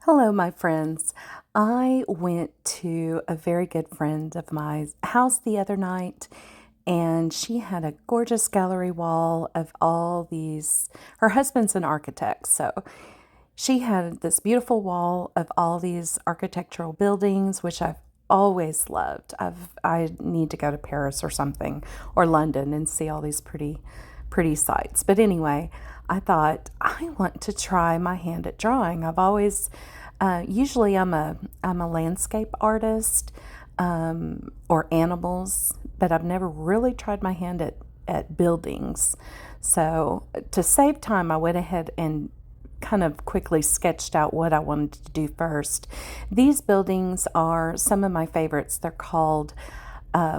Hello, my friends. I went to a very good friend of mine's house the other night, and she had a gorgeous gallery wall of all these. Her husband's an architect, so she had this beautiful wall of all these architectural buildings, which I've always loved. I need to go to Paris or something, or London, and see all these pretty sights. But anyway, I thought I want to try my hand at drawing. I've always usually I'm a landscape artist, or animals, but I've never really tried my hand at buildings. So to save time, I went ahead and kind of quickly sketched out what I wanted to do first. These buildings are some of my favorites. They're called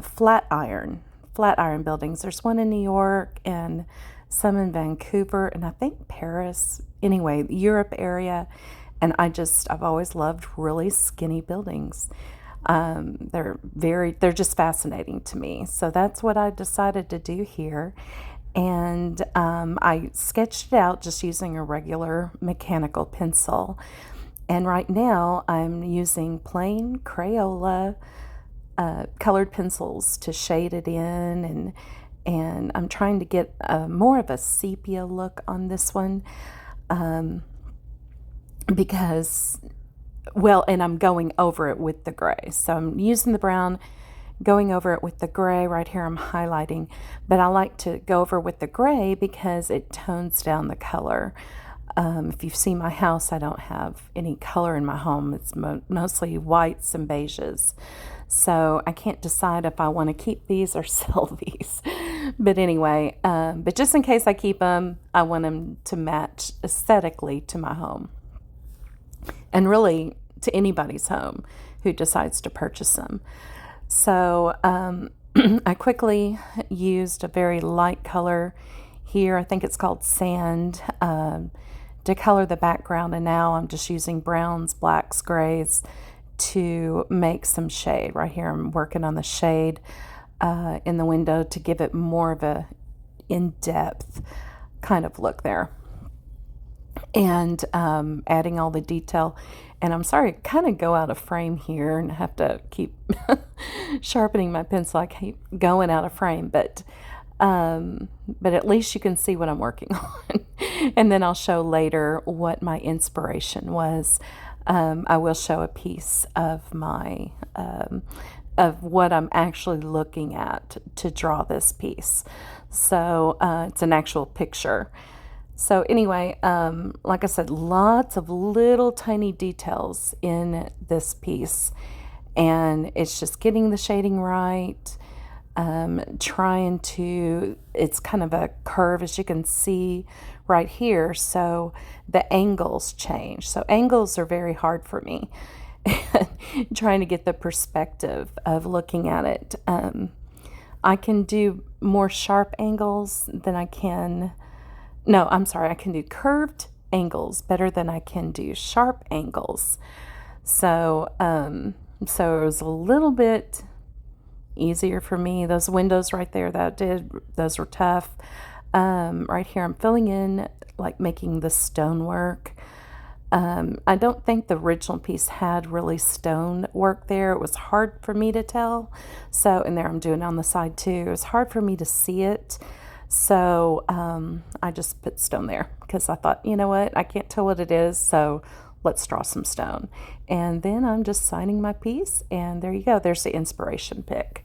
Flatiron buildings. There's one in New York and some in Vancouver and I think Paris. Anyway, Europe area. And I've always loved really skinny buildings. They're just fascinating to me. So that's what I decided to do here. And I sketched it out just using a regular mechanical pencil. And right now I'm using plain Crayola colored pencils to shade it in, and I'm trying to get more of a sepia look on this one. Because, well, and I'm going over it with the gray. So I'm using the brown, going over it with the gray. Right here I'm highlighting, but I like to go over with the gray because it tones down the color. If you've seen my house, I don't have any color in my home. It's mostly whites and beiges. So I can't decide if I want to keep these or sell these. But anyway, but just in case I keep them, I want them to match aesthetically to my home, and really to anybody's home who decides to purchase them. So I quickly used a very light color here. I think it's called sand, to color the background. And now I'm just using browns, blacks, grays to make some shade. Right here I'm working on the shade in the window to give it more of a in-depth kind of look there. And adding all the detail. And I'm sorry, I kind of go out of frame here and have to keep sharpening my pencil. I keep going out of frame, but at least you can see what I'm working on. And then I'll show later what my inspiration was. I will show a piece of my of what I'm actually looking at to draw this piece. So it's an actual picture. So anyway, like I said, lots of little tiny details in this piece, and it's just getting the shading right, it's kind of a curve, as you can see right here, so the angles change. So angles are very hard for me, trying to get the perspective of looking at it. I can do more sharp angles than I can. No, I'm sorry, I can do curved angles better than I can do sharp angles. So, so it was a little bit easier for me. Those windows right there that I did, those were tough. Right here I'm filling in, like making the stonework. I don't think the original piece had really stone work there. It was hard for me to tell. So, and there I'm doing it on the side too. It was hard for me to see it. So I just put stone there because I thought, you know what, I can't tell what it is, so let's draw some stone. And then I'm just signing my piece, and there you go. There's the inspiration pic.